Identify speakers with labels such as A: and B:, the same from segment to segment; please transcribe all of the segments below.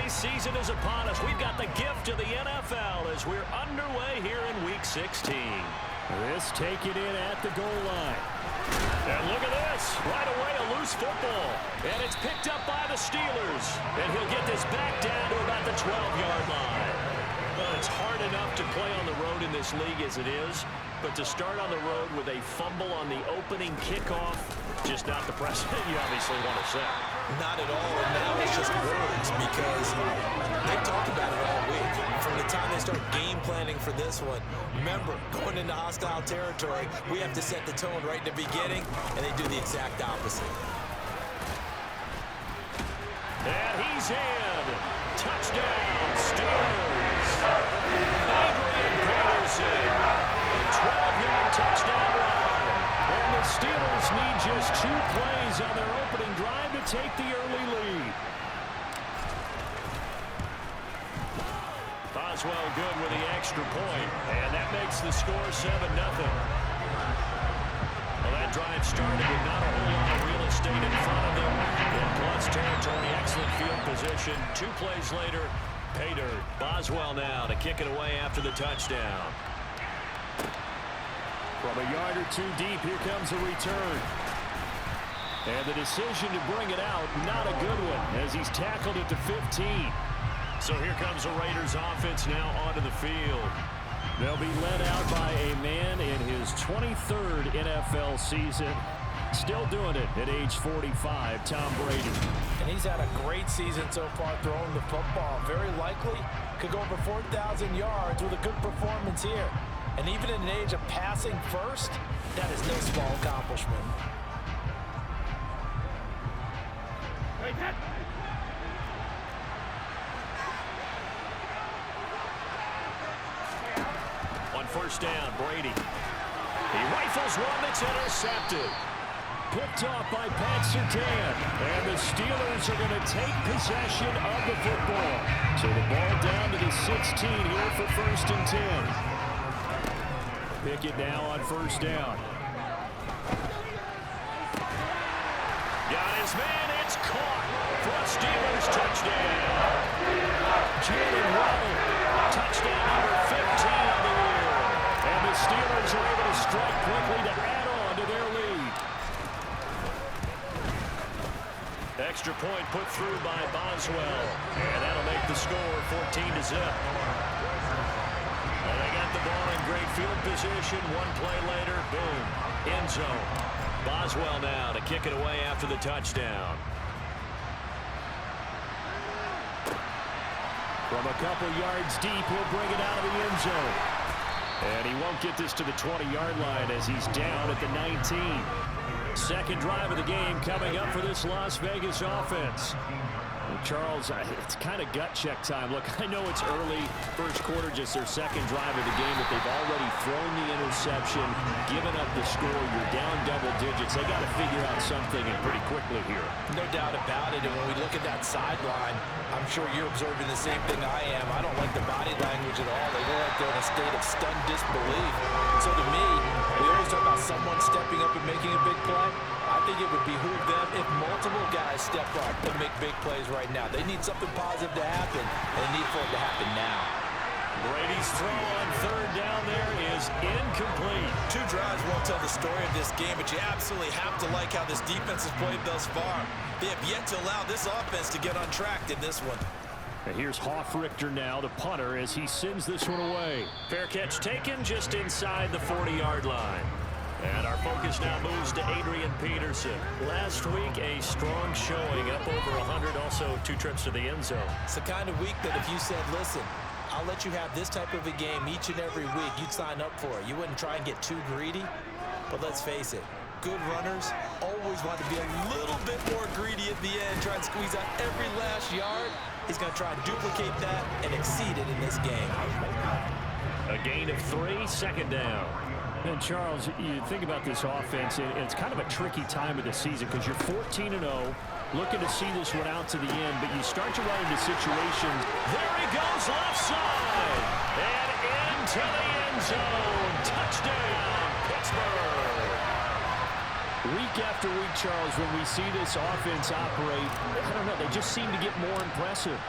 A: holiday season is upon us. We've got the gift of the NFL as we're underway here in Week 16.
B: This taken in at the goal line.
A: And look at this. Right away, a loose football. And it's picked up by the Steelers. And he'll get this back down to about the 12-yard line. Well, it's hard enough to play on the road in this league as it is. But to start on the road with a fumble on the opening kickoff, just not the precedent you obviously want to set.
C: Not at all, and now it's just words because they've talked about it all week. From the time they start game planning for this one, remember, going into hostile territory, we have to set the tone right in the beginning, and they do the exact opposite.
A: And he's in. Touchdown, Steelers. Adrian Peterson. 12-yard touchdown run. And the Steelers need just 2 plays on their opening drive to take the early lead. Boswell good with the extra point, and that makes the score 7-0. Well, that drive started with not a whole lot of real estate in front of them. In plus territory, excellent field position. 2 plays later, pay dirt. Boswell now to kick it away after the touchdown.
B: From a yard or 2 deep, here comes a return. And the decision to bring it out, not a good one, as he's tackled at the 15.
A: So here comes the Raiders offense now onto the field.
B: They'll be led out by a man in his 23rd NFL season. Still doing it at age 45, Tom Brady.
D: And he's had a great season so far throwing the football. Very likely could go over 4,000 yards with a good performance here. And even in an age of passing first, that is no small accomplishment.
A: On first down, Brady. He rifles one that's intercepted.
B: Picked off by Pat Surtain. And the Steelers are going to take possession of the football. So the ball down to the 16 here for 1st and 10. Pickett now on first down.
A: Got his man, it's caught for a Steelers touchdown. Jalen Waddle, touchdown number 15 of the year. And the Steelers are able to strike quickly to add on to their lead. Extra point put through by Boswell. And that'll make the score 14-0. And they got the ball in great field position. 1 play later, boom, end zone. Boswell now to kick it away after the touchdown.
B: From a couple yards deep, he'll bring it out of the end zone. And he won't get this to the 20-yard line as he's down at the 19. Second drive of the game coming up for this Las Vegas offense. Charles, it's kind of gut check time. Look, I know it's early, first quarter, just their second drive of the game, but they've already thrown the interception, given up the score. You're down double digits. They got to figure out something and pretty quickly here.
D: No doubt about it. And when we look at that sideline, I'm sure you're observing the same thing I am. I don't like the body language at all. They look like they're in a state of stunned disbelief. And so to me, we always talk about someone stepping up and making a big play. I think it would behoove them if multiple guys step up and make big plays right now. They need something positive to happen, and they need for it to happen now.
A: Brady's throw on third down there is incomplete.
C: 2 drives won't tell the story of this game, but you absolutely have to like how this defense has played thus far. They have yet to allow this offense to get on track in this one.
B: And here's Hoffrichter now, the punter, as he sends this one away.
A: Fair catch taken just inside the 40-yard line. And our focus now moves to Adrian Peterson. Last week, a strong showing, up over 100, also 2 trips to the end zone.
C: It's the kind of week that if you said, listen, I'll let you have this type of a game each and every week, you'd sign up for it. You wouldn't try and get too greedy. But let's face it, good runners always want to be a little bit more greedy at the end, try and squeeze out every last yard. He's going to try and duplicate that and exceed it in this game.
A: A gain of 3, second down.
B: And Charles, you think about this offense, and it's kind of a tricky time of the season because you're 14-0, looking to see this one out to the end, but you start to run into situations.
A: There he goes, left side, and into the end zone. Touchdown, Pittsburgh.
B: Week after week, Charles, when we see this offense operate, I don't know, they just seem to get more impressive.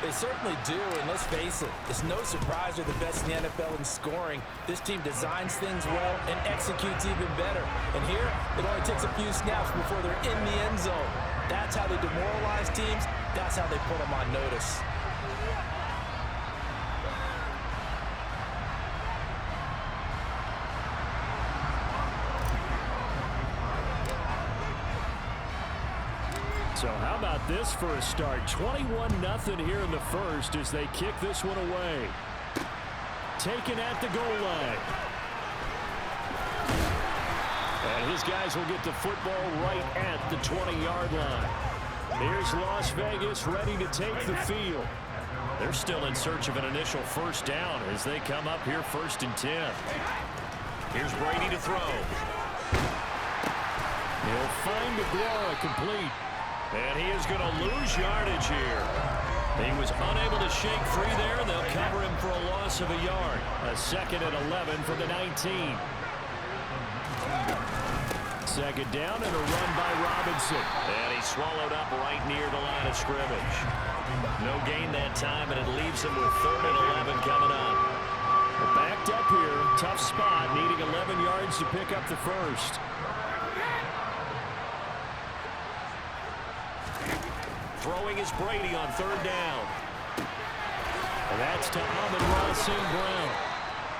C: They certainly do, and let's face it, it's no surprise they're the best in the NFL in scoring. This team designs things well and executes even better. And here, it only takes a few snaps before they're in the end zone. That's how they demoralize teams. That's how they put them on notice.
B: So how about this for a start? 21-0 here in the first as they kick this one away. Taken at the goal line. And his guys will get the football right at the 20-yard line. Here's Las Vegas ready to take the field. They're still in search of an initial first down as they come up here 1st and 10.
A: Here's Brady to throw.
B: He'll find Aguara complete.
A: And he is going to lose yardage here. He was unable to shake free there, and they'll cover him for a loss of a yard.
B: A 2nd and 11 from the 19. Second down and a run by Robinson.
A: And he's swallowed up right near the line of scrimmage. No gain that time, and it leaves him with 3rd and 11 coming up.
B: Well, backed up here, tough spot, needing 11 yards to pick up the first.
A: Throwing is Brady on 3rd down.
B: And that's to Amon-Ra St. Brown.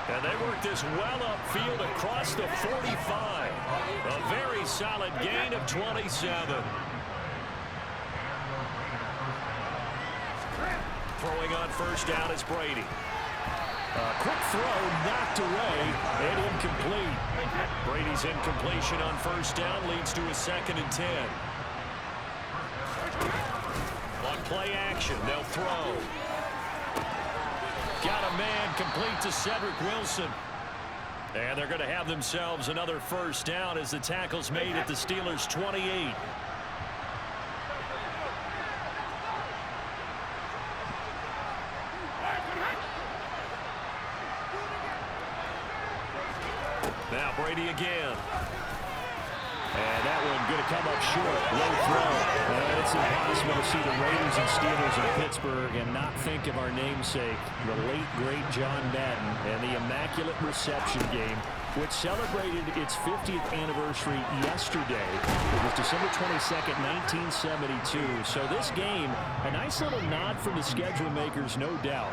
A: And they work this well upfield across the 45. A very solid gain of 27. Throwing on 1st down is Brady.
B: A quick throw knocked away and incomplete.
A: Brady's incompletion on 1st down leads to a 2nd and 10. On play action, they'll throw. Got a man complete to Cedric Wilson. And they're going to have themselves another first down as the tackle's made at the Steelers' 28. Now Brady again.
B: And that one going to come up short. Low throw. And it's impossible to see the Raiders and Steelers in Pittsburgh and not think of our namesake, the late, great John Madden, and the Immaculate Reception game, which celebrated its 50th anniversary yesterday. It was December 22nd, 1972. So this game, a nice little nod from the schedule makers, no doubt.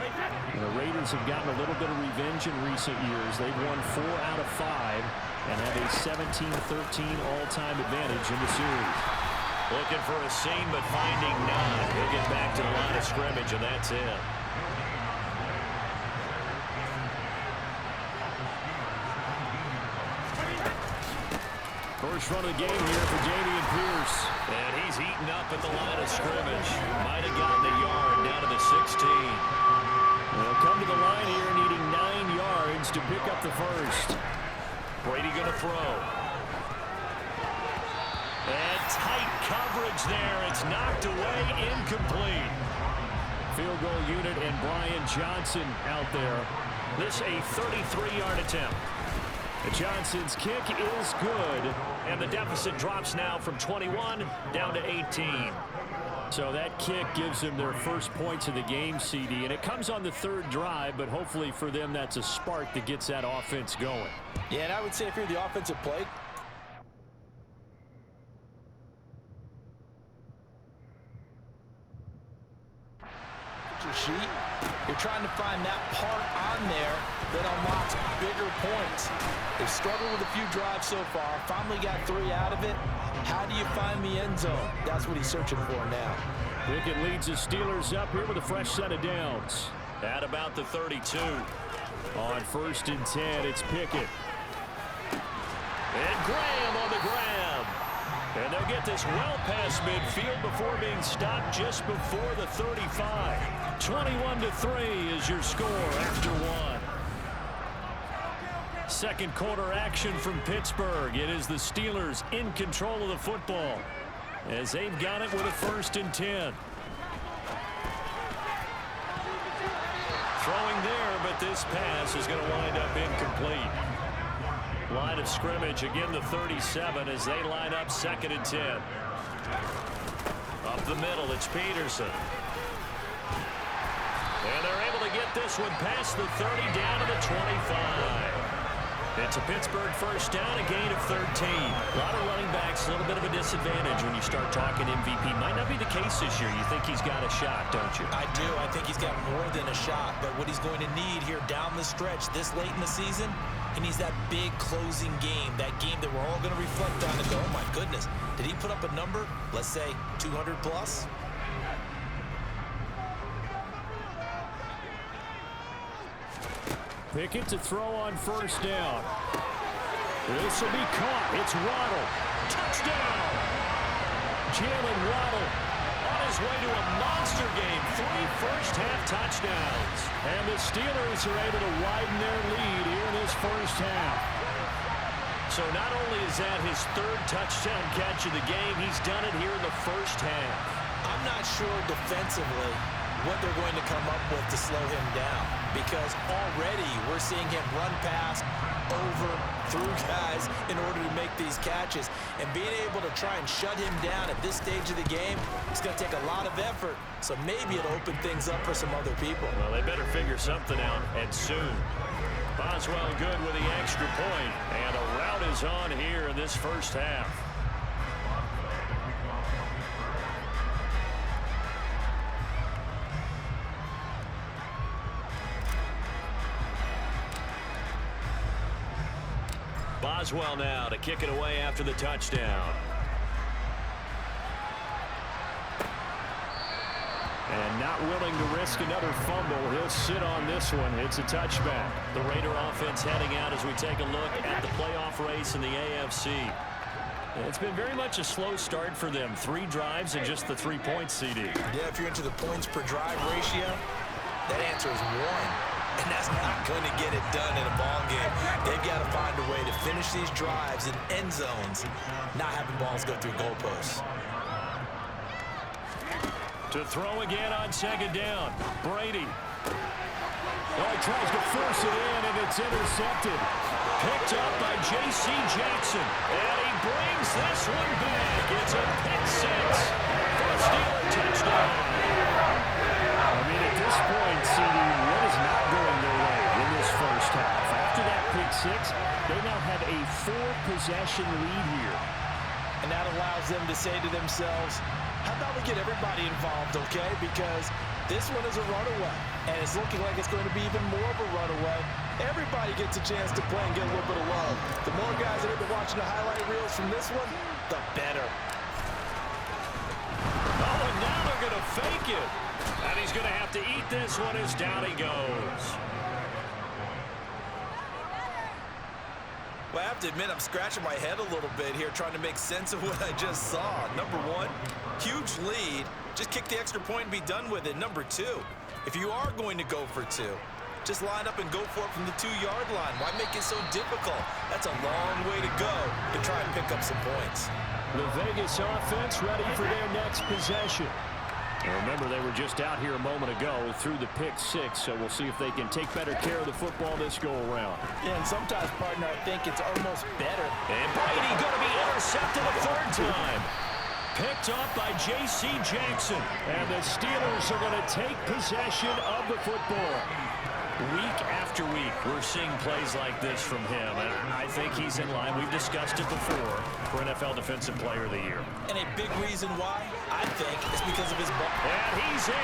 B: And the Raiders have gotten a little bit of revenge in recent years. They've won 4 out of 5. And have a 17-13 all-time advantage in the series.
A: Looking for a seam, but finding none. He'll get back to the line of scrimmage, and that's it.
B: First run of the game here for Dameon Pierce.
A: And he's eaten up at the line of scrimmage. Might have gotten a yard down to the 16.
B: They'll come to the line here needing 9 yards to pick up the first.
A: Brady going to throw. And tight coverage there. It's knocked away, incomplete.
B: Field goal unit and Brian Johnson out there.
A: This a 33-yard attempt.
B: Johnson's kick is good.
A: And the deficit drops now from 21 down to 18.
B: So that kick gives them their first points of the game, CD. And it comes on the 3rd drive, but hopefully for them that's a spark that gets that offense going.
C: Yeah, and I would say if you're the offensive play, your sheet, you're trying to find that part on there that unlocks bigger points. They've struggled with a few drives so far, finally got 3 out of it. How do you find the end zone? That's what he's searching for now.
B: Pickett leads the Steelers up here with a fresh set of downs.
A: At about the 32.
B: On 1st and 10, it's Pickett.
A: And Graham on the grab. And they'll get this well past midfield before being stopped just before the 35. 21-3 is your score after 1. Second quarter action from Pittsburgh. It is the Steelers in control of the football as they've got it with a 1st and 10. Throwing there, but this pass is going to wind up incomplete. Line of scrimmage, again the 37 as they line up 2nd and 10. Up the middle, it's Peterson. get this one past the 30 down to the 25. It's a Pittsburgh first down, a gain of 13. A lot of running backs, a little bit of a disadvantage when you start talking MVP. Might not be the case this year. You think he's got a shot, don't you?
C: I do. I think he's got more than a shot. But what he's going to need here down the stretch this late in the season, he needs that big closing game, that game that we're all going to reflect on and go, oh, my goodness, did he put up a number, let's say, 200 plus?
B: Pickett to throw on first down. This will be caught. It's Waddle. Touchdown! Jalen Waddle on his way to a monster game. 3 first-half touchdowns. And the Steelers are able to widen their lead here in this first half.
A: So not only is that his 3rd touchdown catch of the game, he's done it here in the first half.
C: I'm not sure defensively what they're going to come up with to slow him down, because already we're seeing him run past, over, through guys in order to make these catches. And being able to try and shut him down at this stage of the game, it's going to take a lot of effort. So maybe it'll open things up for some other people.
A: Well, they better figure something out, and soon. Boswell good with the extra point, and a rout is on here in this first half. Boswell now to kick it away after the touchdown.
B: And not willing to risk another fumble. He'll sit on this one. It's a touchback.
A: The Raider offense heading out as we take a look at the playoff race in the AFC. It's been very much a slow start for them. 3 drives and just the 3 points, CD.
C: Yeah, if you're into the points per drive ratio, that answer is 1. And that's not going to get it done in a ball game. They've got to find a way to finish these drives in end zones, not having balls go through goalposts.
A: To throw again on 2nd down. Brady.
B: Oh, he tries to force it in, and it's intercepted.
A: Picked up by J.C. Jackson. And he brings this one back. It's a pick 6 for a Steeler touchdown.
B: I mean, at this point, CD, what is not going their way in this first half? After that pick 6, they now have a 4-possession lead here.
C: And that allows them to say to themselves, how about we get everybody involved, okay? Because this one is a runaway, and it's looking like it's going to be even more of a runaway. Everybody gets a chance to play and get a little bit of love. The more guys that have been watching the highlight reels from this one, the better.
A: Oh, and now they're going to fake it. And he's going to have to eat this one as down he goes.
C: Well, I have to admit, I'm scratching my head a little bit here trying to make sense of what I just saw. Number 1, huge lead. Just kick the extra point and be done with it. Number 2, if you are going to go for 2, just line up and go for it from the 2-yard line. Why make it so difficult? That's a long way to go to try and pick up some points.
B: The Vegas offense ready for their next possession. And remember, they were just out here a moment ago through the pick 6, so we'll see if they can take better care of the football this go-around.
C: Yeah, and sometimes, partner, I think it's almost better.
A: And Brady going to be intercepted a 3rd time. Picked up by J.C. Jackson.
B: And the Steelers are going to take possession of the football.
A: Week after week, we're seeing plays like this from him, and I think he's in line. We've discussed it before for NFL Defensive Player of the Year.
C: And a big reason why, I think, is because of his ball.
A: And he's in.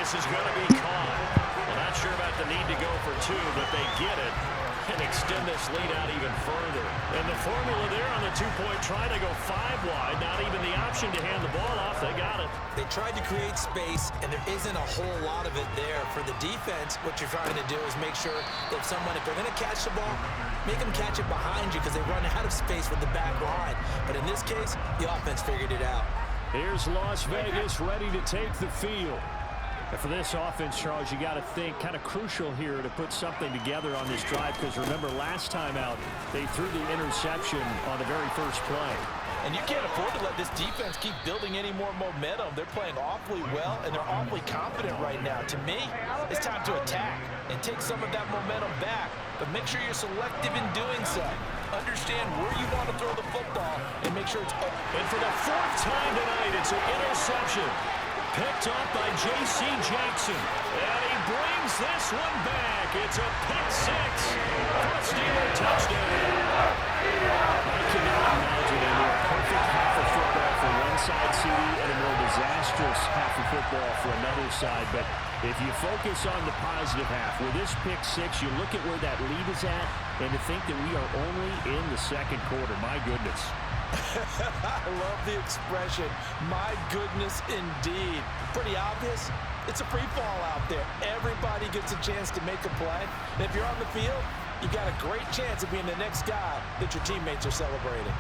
A: This is going to be caught. Well, not sure about the need to go for 2, but they get it and extend this lead out even further. And the formula there on the 2-point try to go 5 wide, not even the option to hand the ball off. They got it.
C: They tried to create space, and there isn't a whole lot of it there. For the defense, what you're trying to do is make sure that if they're going to catch the ball, make them catch it behind you because they run out of space with the back line. But in this case, the offense figured it out.
B: Here's Las Vegas ready to take the field. For this offense, Charles, you got to think kind of crucial here to put something together on this drive, because remember last time out they threw the interception on the very first play.
C: And you can't afford to let this defense keep building any more momentum. They're playing awfully well, and they're awfully confident right now. To me, it's time to attack and take some of that momentum back, but make sure you're selective in doing so. Understand where you want to throw the football and make sure it's open.
A: And for the fourth time tonight, it's an interception. Picked up by J.C. Jackson. And he brings this one back. It's a pick six for a Steeler touchdown.
B: I cannot imagine a more perfect half of football for one side, CD, and a more disastrous half of football for another side. But if you focus on the positive half, with this pick six, you look at where that lead is at, and to think that we are only in the second quarter. My goodness.
C: I love the expression, my goodness indeed. Pretty obvious. It's a free fall out there. Everybody gets a chance to make a play. And if you're on the field, you got a great chance of being the next guy that your teammates are celebrating.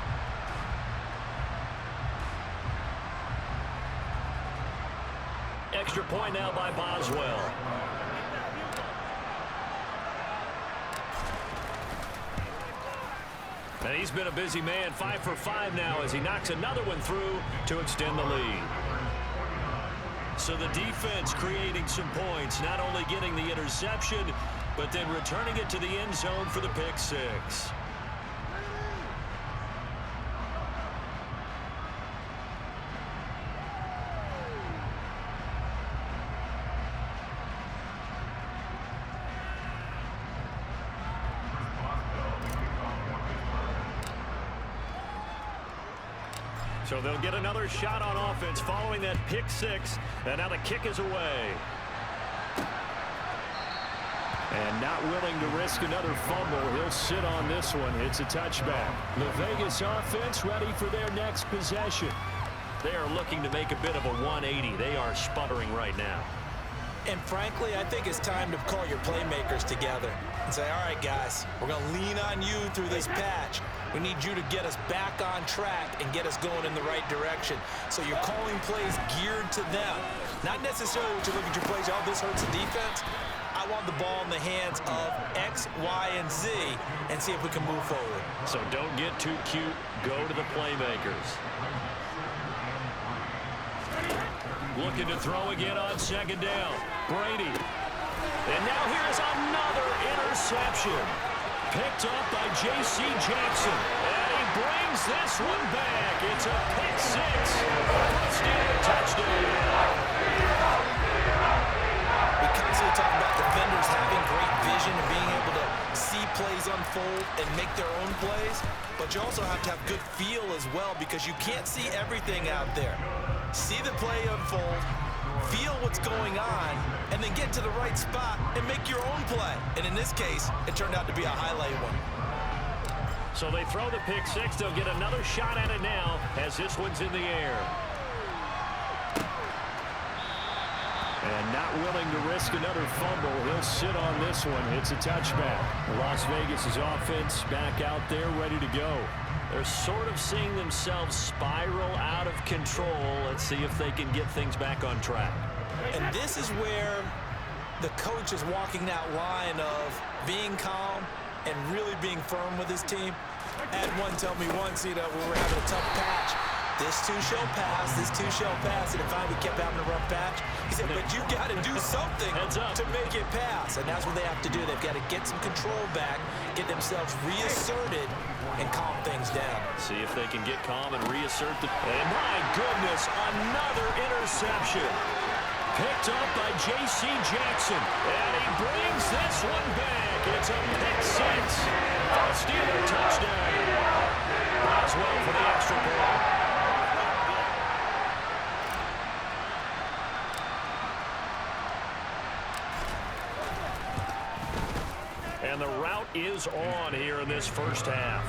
A: Extra point now by Boswell. And he's been a busy man, 5 for 5 now as he knocks another one through to extend the lead. So the defense creating some points, not only getting the interception, but then returning it to the end zone for the pick six. So they'll get another shot on offense following that pick six. And now the kick is away.
B: And not willing to risk another fumble. He'll sit on this one. It's a touchback. The Vegas offense ready for their next possession.
A: They are looking to make a bit of a 180. They are sputtering right now.
C: And frankly, I think it's time to call your playmakers together and say, all right, guys, we're going to lean on you through this patch. We need you to get us back on track and get us going in the right direction. So you're calling plays geared to them. Not necessarily what you look at your plays, oh, this hurts the defense. I want the ball in the hands of X, Y, and Z and see if we can move forward.
A: So don't get too cute. Go to the playmakers. Looking to throw again on second down. Brady. And now here's another interception. Picked up by J.C. Jackson. And he brings this one back. It's a pick six. Steeler touchdown.
C: We constantly talk about defenders having great vision and being able to see plays unfold and make their own plays. But you also have to have good feel as well, because you can't see everything out there. See the play unfold, feel what's going on, and then get to the right spot and make your own play. And in this case, it turned out to be a highlight one.
A: So they throw the pick six. They'll get another shot at it now as this one's in the air.
B: And not willing to risk another fumble. He'll sit on this one. It's a touchback. Las Vegas' offense back out there ready to go.
A: They're sort of seeing themselves spiral out of control. Let's see if they can get things back on track.
C: And this is where the coach is walking that line of being calm and really being firm with his team. I had one tell me once, when we were having a tough patch, this too shall pass, this too shall pass. And finally we kept having a rough patch. He said, but you got to do something to make it pass. And that's what they have to do. They've got to get some control back, get themselves reasserted, and calm things down.
A: See if they can get calm and reassert the... And my goodness, another interception. Picked up by J.C. Jackson. And he brings this one back. It's a pick six. A Steeler touchdown. Boswell for the extra point. And the route is on here in this first half.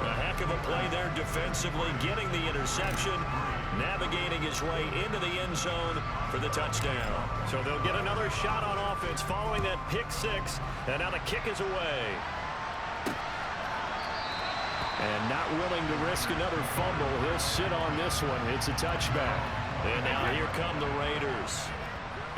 A: A heck of a play there defensively, getting the interception, navigating his way into the end zone for the touchdown. So they'll get another shot on offense following that pick six, and now the kick is away.
B: And not willing to risk another fumble. He'll sit on this one. It's a touchback.
A: And now here come the Raiders.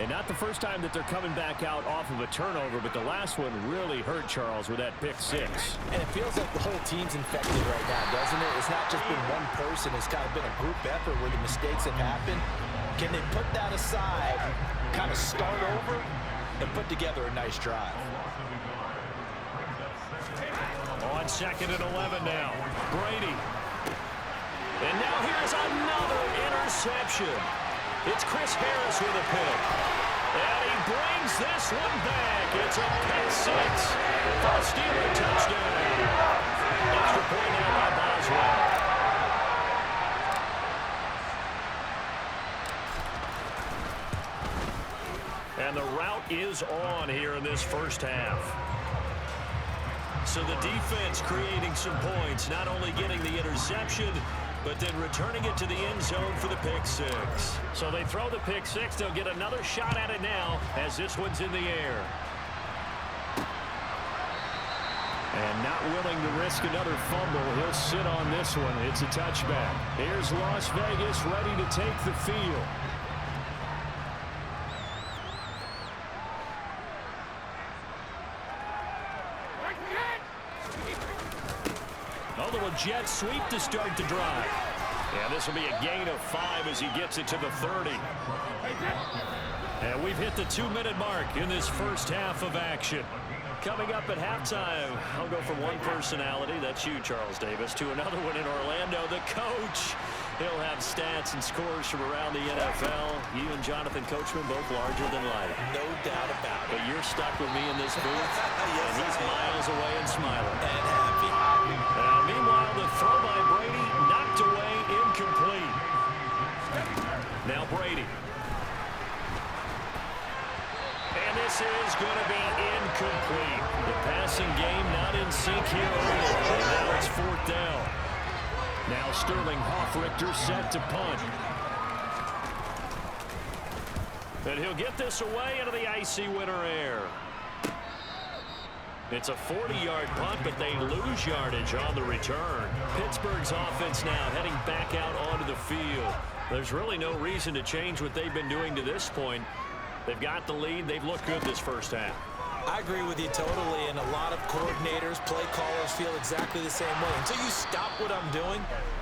B: And not the first time that they're coming back out off of a turnover, but the last one really hurt Charles with that pick six.
C: And it feels like the whole team's infected right now, doesn't it? It's not just been one person. It's kind of been a group effort where the mistakes have happened. Can they put that aside, kind of start over, and put together a nice drive?
A: On 2nd and 11 now. Brady. And now here's another interception. It's Chris Harris with a pick. And he brings this one back. It's a pick six for a Steeler touchdown. Extra point now by Boswell. And the route is on here in this first half. So the defense creating some points, not only getting the interception, but then returning it to the end zone for the pick six.
B: So they throw the pick six. They'll get another shot at it now as this one's in the air. And not willing to risk another fumble. He'll sit on this one. It's a touchback. Here's Las Vegas ready to take the field.
A: A little jet sweep to start the drive.
B: And this will be a gain of 5 as he gets it to the 30.
A: And we've hit the 2-minute mark in this first half of action. Coming up at halftime, I'll go from one personality, that's you, Charles Davis, to another one in Orlando, the coach. He'll have stats and scores from around the NFL. You and Jonathan Coachman both larger than life.
C: No doubt about it.
A: But you're stuck with me in this booth,
C: Yes,
A: and he's miles away and smiling.
C: And happy.
A: Meanwhile, the throw by Brady knocked away, incomplete. Now Brady. And this is going to be incomplete. The passing game not in sync here early. And now it's 4th down.
B: Now Sterling Hoffrichter set to punt.
A: And he'll get this away into the icy winter air. It's a 40-yard punt, but they lose yardage on the return. Pittsburgh's offense now heading back out onto the field. There's really no reason to change what they've been doing to this point. They've got the lead. They've looked good this first half.
C: I agree with you totally, and a lot of coordinators, play callers feel exactly the same way. Until you stop what I'm doing,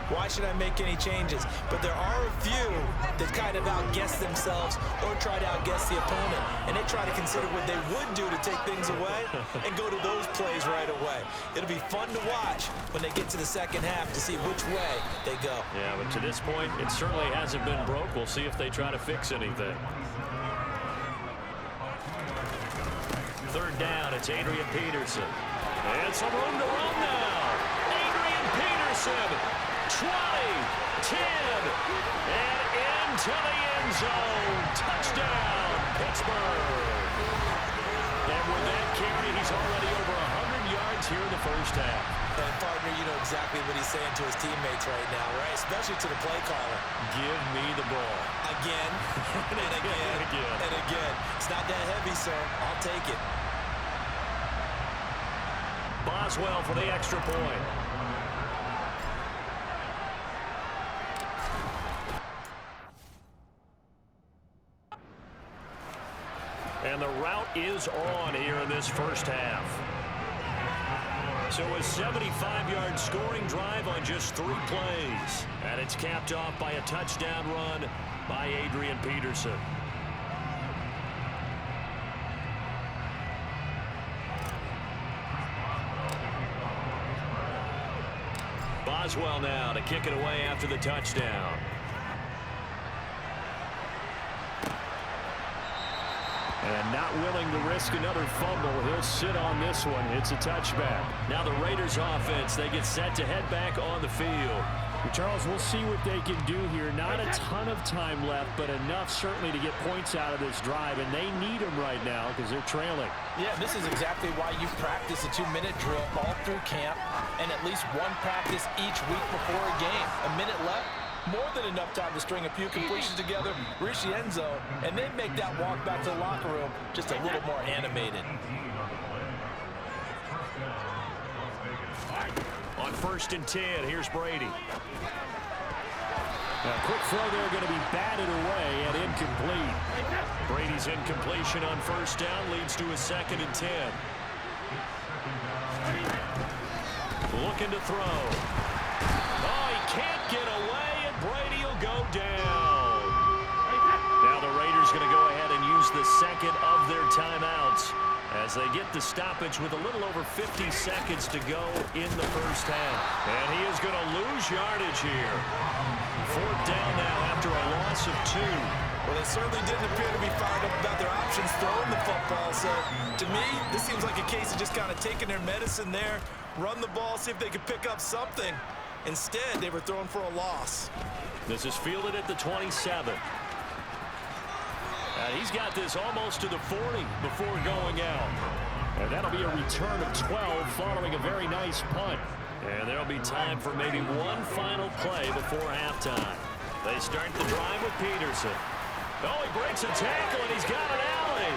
C: why should I make any changes? But there are a few that kind of outguess themselves or try to outguess the opponent, and they try to consider what they would do to take things away and go to those plays right away. It'll be fun to watch when they get to the second half to see which way they go.
A: Yeah, but to this point, it certainly hasn't been broke. We'll see if they try to fix anything. 3rd down, it's Adrian Peterson. And some room to run now. Adrian Peterson, 20, 10, and into the end zone. Touchdown, Pittsburgh. And with that carry, he's already over 100 yards here in the first half.
C: And partner, you know exactly what he's saying to his teammates right now, right? Especially to the play caller.
A: Give me the ball.
C: Again, and again, and again. It's not that heavy, sir. I'll take it.
A: Boswell for the extra point. And the route is on here in this first half. So a 75-yard scoring drive on just 3 plays. And it's capped off by a touchdown run by Adrian Peterson. Boswell now to kick it away after the touchdown.
B: And not willing to risk another fumble. He'll sit on this one. It's a touchback.
A: Now the Raiders offense, they get set to head back on the field.
B: Charles, we'll see what they can do here. Not a ton of time left, but enough certainly to get points out of this drive, and they need them right now because they're trailing.
C: Yeah, this is exactly why you practice a 2-minute drill all through camp and at least one practice each week before a game. A minute left, more than enough time to string a few completions together, reach the end zone, and then make that walk back to the locker room just a little more animated.
A: On 1st and 10, here's Brady.
B: A quick throw there going to be batted away and incomplete.
A: Brady's incompletion on first down leads to a 2nd and 10. Looking to throw. Oh, he can't get away, and Brady will go down. Now the Raiders going to go ahead and use the second of their timeouts as they get the stoppage with a little over 50 seconds to go in the first half. And he is going to lose yardage here. 4th down now after a loss of 2.
C: Well, they certainly didn't appear to be fired up about their options throwing the football. So, to me, this seems like a case of just kind of taking their medicine there, run the ball, see if they could pick up something. Instead, they were throwing for a loss.
A: This is fielded at the 27. He's got this almost to the 40 before going out.
B: And that'll be a return of 12 following a very nice punt.
A: And there'll be time for maybe one final play before halftime. They start the drive with Peterson. Oh, he breaks a tackle, and he's got an alley.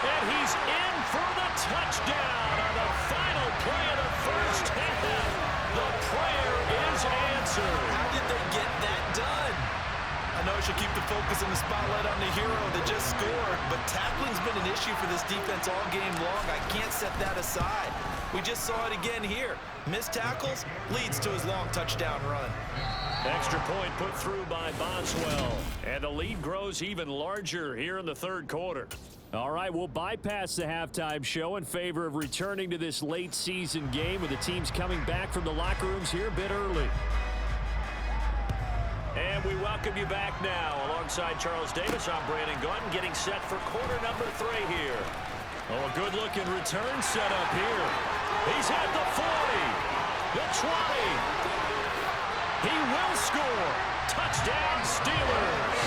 A: And he's in for the touchdown on the final play of the first half. The prayer is answered.
C: How did they get that done? I know I should keep the focus and the spotlight on the hero that just scored, but tackling's been an issue for this defense all game long. I can't set that aside. We just saw it again here. Missed tackles leads to his long touchdown run.
A: Extra point put through by Boswell. And the lead grows even larger here in the 3rd quarter.
B: All right, we'll bypass the halftime show in favor of returning to this late season game with the teams coming back from the locker rooms here a bit early.
A: And we welcome you back now. Alongside Charles Davis, I'm Brandon Gunn, getting set for quarter number 3 here. Oh, a good-looking return set up here. He's at the 40, the 20. He will score. Touchdown, Steelers.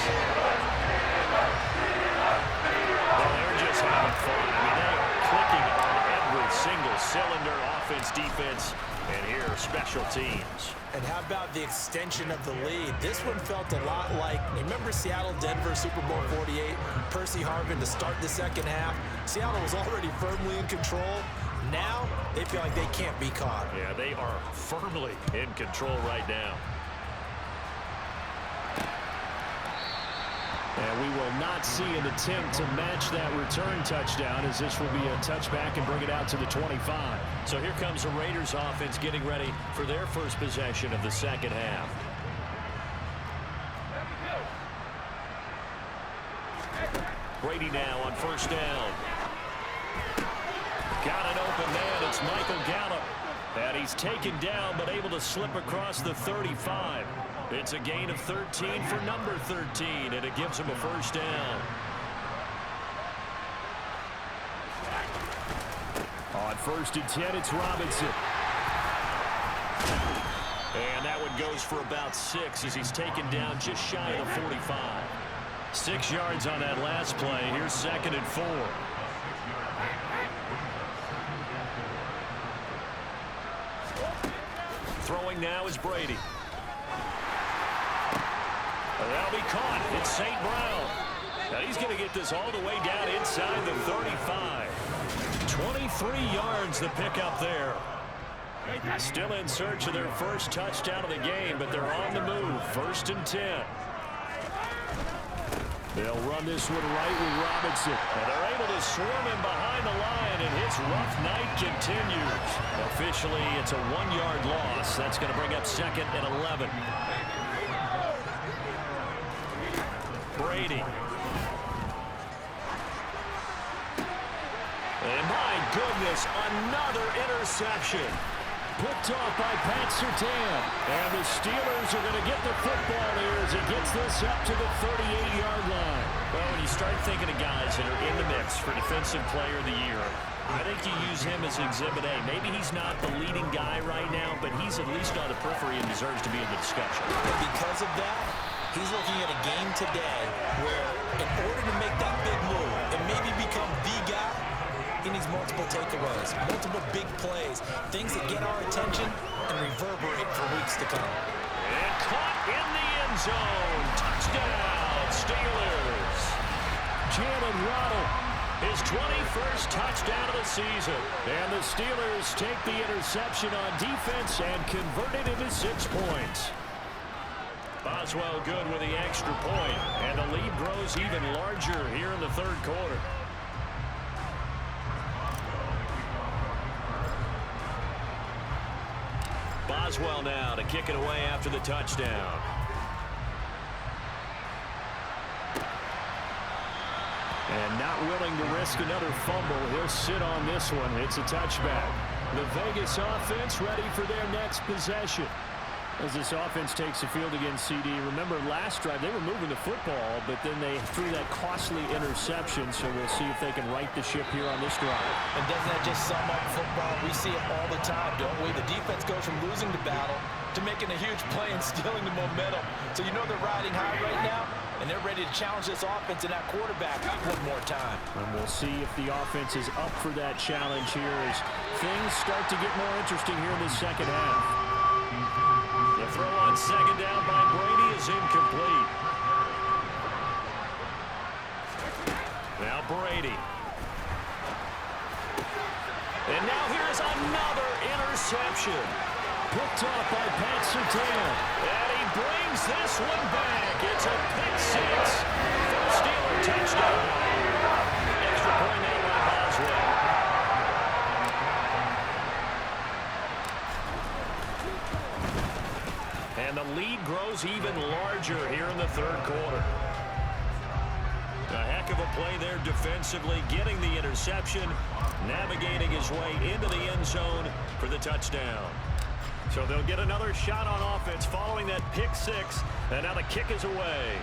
A: Well, they're just having fun. I mean, they are clicking on every single cylinder, offense, defense, and here, special teams.
C: And how about the extension of the lead? This one felt a lot like, remember Seattle-Denver Super Bowl 48? Percy Harvin to start the second half. Seattle was already firmly in control. Now, they feel like they can't be caught.
A: Yeah, they are firmly in control right now.
B: And we will not see an attempt to match that return touchdown, as this will be a touchback and bring it out to the 25.
A: So here comes the Raiders offense getting ready for their first possession of the second half. Brady now on first down. Got an open man. It's Michael Gallup. And he's taken down but able to slip across the 35. It's a gain of 13 for number 13, and it gives him a first down.
B: On 1st and 10, it's Robinson.
A: And that one goes for about 6 as he's taken down just shy of the 45. 6 yards on that last play. Here's 2nd and 4. Throwing now is Brady. That'll be caught. It's St. Brown. Now he's going to get this all the way down inside the 35. 23 yards the pickup there. Still in search of their first touchdown of the game, but they're on the move. 1st and 10.
B: They'll run this one right with Robinson.
A: And they're able to swarm him behind the line, and his rough night continues. Officially, it's a 1-yard loss. That's going to bring up 2nd and 11. Brady. And my goodness, another interception.
B: Picked off by Pat Surtain. And the Steelers are going to get the football here as he gets this up to the 38-yard line.
A: Well, when you start thinking of guys that are in the mix for Defensive Player of the Year, I think you use him as Exhibit A. Maybe he's not the leading guy right now, but he's at least on the periphery and deserves to be in the discussion.
C: And because of that, he's looking at a game today where in order to make that big move and maybe become the guy, he needs multiple takeaways, multiple big plays, things that get our attention and reverberate for weeks to come.
A: And caught in the end zone. Touchdown, Steelers.
B: Jalen Waddle
A: His 21st touchdown of the season.
B: And the Steelers take the interception on defense and convert it into 6 points.
A: Boswell good with the extra point, and the lead grows even larger here in the third quarter. Boswell now to kick it away after the touchdown.
B: And not willing to risk another fumble, he'll sit on this one. It's a touchback. The Vegas offense ready for their next possession. As this offense takes the field against CD, remember last drive they were moving the football, but then they threw that costly interception, so we'll see if they can right the ship here on this drive.
C: And doesn't that just sum up football? We see it all the time, don't we? The defense goes from losing the battle to making a huge play and stealing the momentum. So you know they're riding high right now, and they're ready to challenge this offense and that quarterback one more time.
B: And we'll see if the offense is up for that challenge here as things start to get more interesting here in the second half.
A: The throw on second down by Brady is incomplete. Now Brady. And now here's another interception.
B: Picked off by Pat Surtain.
A: And he brings this one back. It's a pick six. First Steeler touchdown. Extra point made by Boswell. And the lead grows even larger here in the third quarter. A heck of a play there defensively, getting the interception, navigating his way into the end zone for the touchdown. So they'll get another shot on offense following that pick six, and now the kick is away.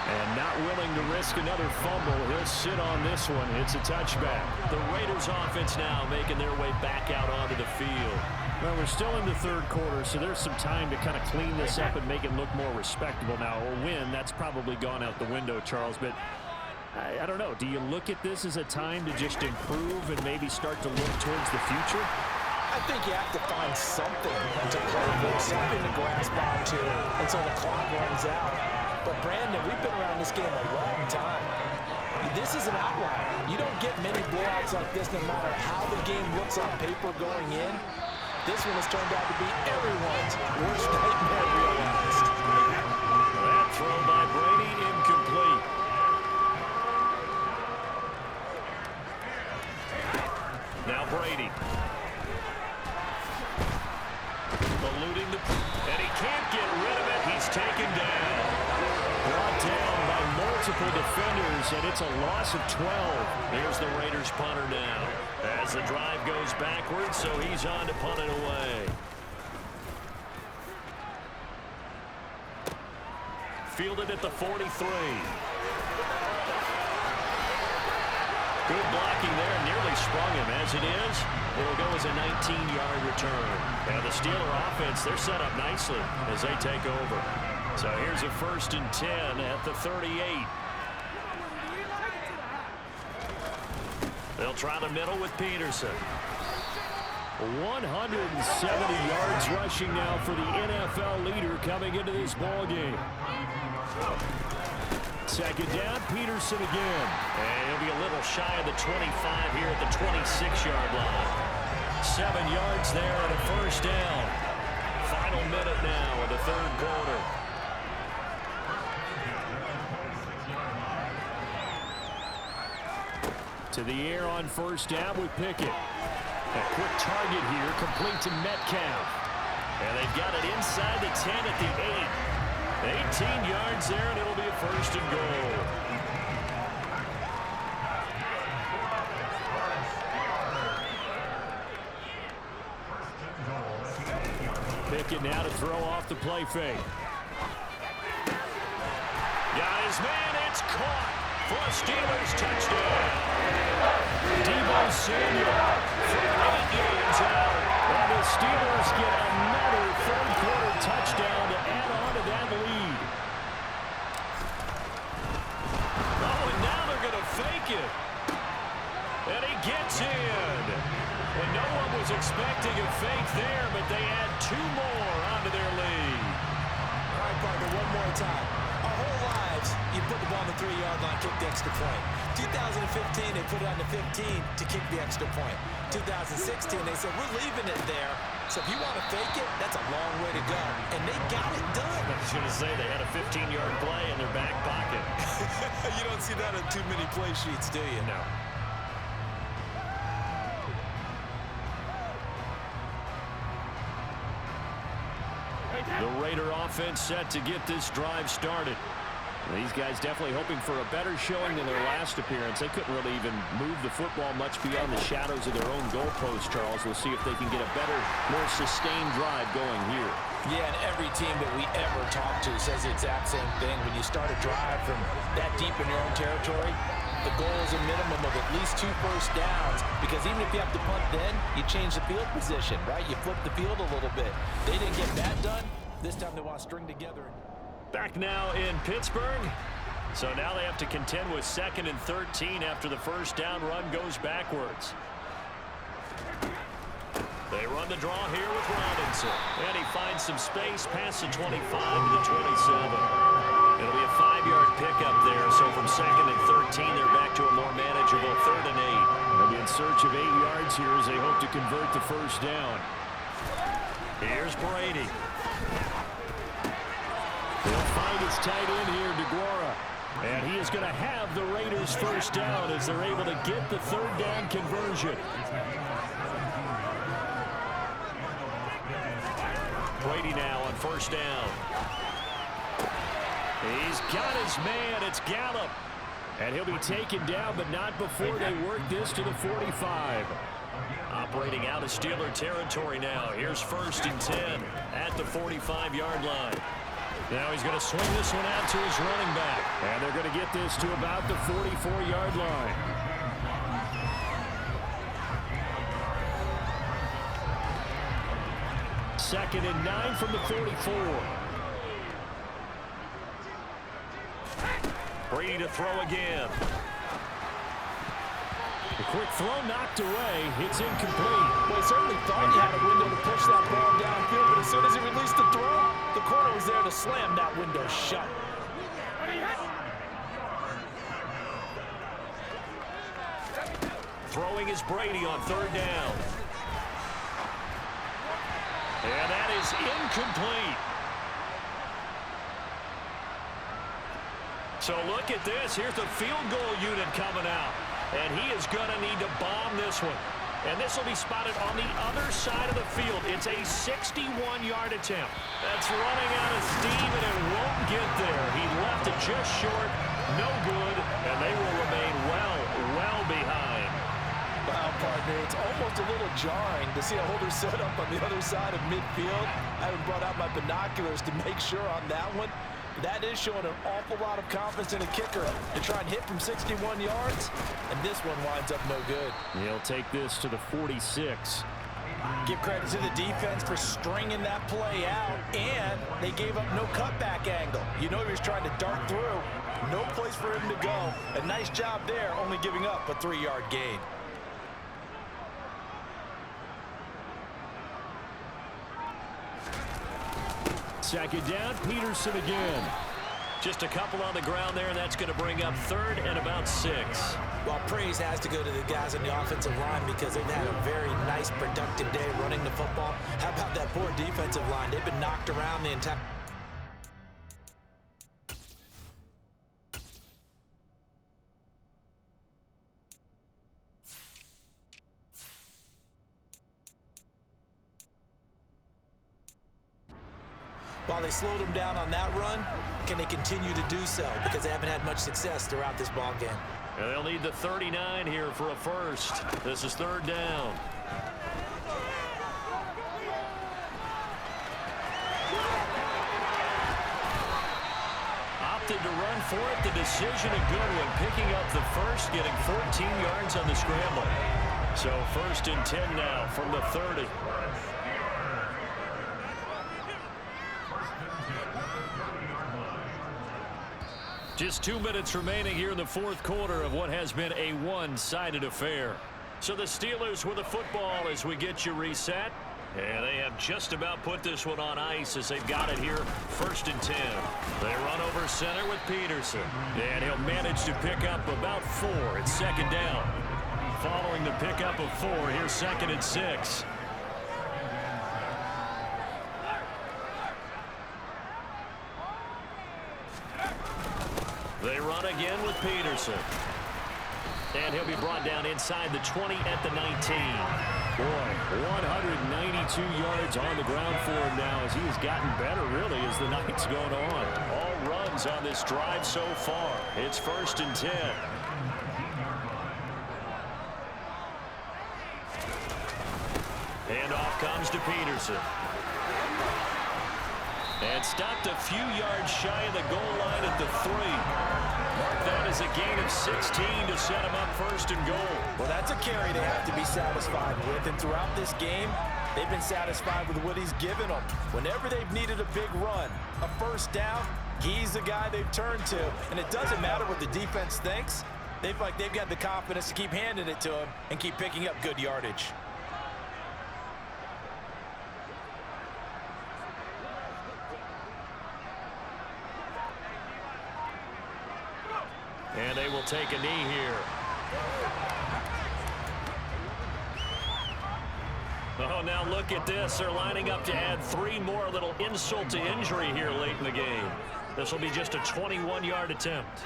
B: And not willing to risk another fumble, he'll sit on this one. It's a touchback.
A: The Raiders offense now making their way back out onto the field.
B: Well, we're still in the third quarter, so there's some time to kind of clean this up and make it look more respectable now. A win, that's probably gone out the window, Charles, but I don't know. Do you look at this as a time to just improve and maybe start to look towards the future?
C: I think you have to find something to play for, something to grasp onto until the clock runs out. But, Brandon, we've been around this game a long time. This is an outlier. You don't get many blowouts like this no matter how the game looks on paper going in. This one has turned out to be everyone's worst nightmare realized.
A: That throw by Brady incomplete. Now Brady. Eluding and he can't get rid of it. He's taken down.
B: Brought down by multiple defenders, and it's a loss of 12.
A: Here's the Raiders punter now. As the drive goes backwards, so he's on to punt it away. Fielded at the 43. Good blocking there, nearly sprung him. As it is, it'll go as a 19-yard return. And the Steeler offense, they're set up nicely as they take over. So here's a 1st and 10 at the 38. They'll try the middle with Peterson.
B: 170 yards rushing now for the NFL leader coming into this ball game. Second down, Peterson again.
A: And he'll be a little shy of the 25 here at the 26-yard line. 7 yards there and a 1st down. Final minute now of the third quarter.
B: To the air on 1st down with Pickett. A quick target here, complete to Metcalf.
A: And they've got it inside the 10 at the 8. 18 yards there, and it'll be a 1st and goal.
B: Pickett now to throw off the play fake.
A: Got his man, it's caught for a Steelers touchdown.
B: Deebo Samuel from 8 yards out. And the Steelers get another third-quarter touchdown to add on to that lead.
A: Oh, and now they're going to fake it. And he gets in. And no one was expecting a fake there, but they add 2 more onto their lead.
C: All right, partner, one more time. Our whole lives, you put the ball in the 3-yard line, kick the extra point. 2015, they put it on the 15 to kick the extra point. 2016, they said, we're leaving it there. So if you want to fake it, that's a long way to go. And they got it done.
B: I was going to say they had a 15-yard play in their back pocket.
C: You don't see that on too many play sheets, do you?
B: No. The Raider offense set to get this drive started. These guys definitely hoping for a better showing than their last appearance. They couldn't really even move the football much beyond the shadows of their own goalpost, Charles. We'll see if they can get a better, more sustained drive going here.
C: Yeah, and every team that we ever talk to says the exact same thing. When you start a drive from that deep in your own territory, the goal is a minimum of at least 2 first downs, because even if you have to punt then, you change the field position, right? You flip the field a little bit. They didn't get that done. This time they want to string together.
B: Back now in Pittsburgh. So now they have to contend with 2nd and 13 after the first down run goes backwards. They run the draw here with Robinson. And he finds some space past the 25 to the 27. It'll be a 5-yard pickup there. So from 2nd and 13, they're back to a more manageable 3rd and 8. They'll be in search of 8 yards here as they hope to convert the first down. Here's Brady. He'll find his tight end here, DeGuara. And he is going to have the Raiders first down as they're able to get the 3rd down conversion. Brady now on first down. He's got his man. It's Gallup. And he'll be taken down, but not before they work this to the 45. Operating out of Steeler territory now. Here's 1st and 10 at the 45-yard line. Now he's going to swing this one out to his running back. And they're going to get this to about the 44-yard line. Second and 9 from the 44. Brady to throw again. The quick throw knocked away. It's incomplete.
C: Well, he certainly thought he had a window to push that ball downfield, but as soon as he released the throw, the corner was there to slam that window shut.
B: Throwing is Brady on 3rd down. And that is incomplete. So look at this. Here's the field goal unit coming out. And he is going to need to bomb this one. And this will be spotted on the other side of the field. It's a 61-yard attempt. That's running out of steam, and it won't get there. He left it just short. No good. And they will remain well behind.
C: Wow, partner, it's almost a little jarring to see a holder set up on the other side of midfield. I haven't brought out my binoculars to make sure on that one. That is showing an awful lot of confidence in a kicker to try and hit from 61 yards, and this one winds up no good.
B: He'll take this to the 46.
C: Give credit to the defense for stringing that play out, and they gave up no cutback angle. You know he was trying to dart through. No place for him to go. A nice job there, only giving up a 3-yard gain.
B: Second down, Peterson again. Just a couple on the ground there, and that's going to bring up 3rd and about 6.
C: Well, praise has to go to the guys on the offensive line because they've had a very nice, productive day running the football. How about that poor defensive line? They've been knocked around the entire... While they slowed them down on that run, can they continue to do so? Because they haven't had much success throughout this ball game.
B: And they'll need the 39 here for a first. This is 3rd down. Opted to run for it. The decision a good one. Picking up the first, getting 14 yards on the scramble. So 1st and 10 now from the 30. Just 2 minutes remaining here in the 4th quarter of what has been a one-sided affair. So the Steelers with the football as we get you reset. And they have just about put this one on ice as they've got it here, 1st and 10. They run over center with Peterson. And he'll manage to pick up about 4. It's 2nd down. Following the pickup of 4, here's 2nd and 6. They run again with Peterson. And he'll be brought down inside the 20 at the 19. Boy, 192 yards on the ground for him now as he has gotten better, really, as the night's going on. All runs on this drive so far. It's 1st and 10. Handoff comes to Peterson. And stopped a few yards shy of the goal line at the 3. Mark that as a gain of 16 to set him up 1st and goal.
C: Well, that's a carry they have to be satisfied with. And throughout this game, they've been satisfied with what he's given them. Whenever they've needed a big run, a 1st down, he's the guy they've turned to. And it doesn't matter what the defense thinks. They've got the confidence to keep handing it to him and keep picking up good yardage.
B: And they will take a knee here. Oh, now look at this. They're lining up to add 3 more, a little insult to injury here late in the game. This will be just a 21-yard attempt.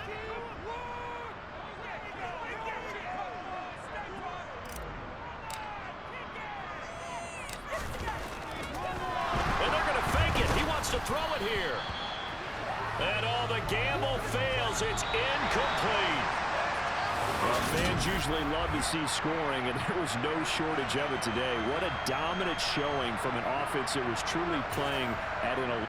B: And they're going to fake it. He wants to throw it here. And all the gamble fails. It's incomplete. Well, fans usually love to see scoring, and there was no shortage of it today. What a dominant showing from an offense that was truly playing at an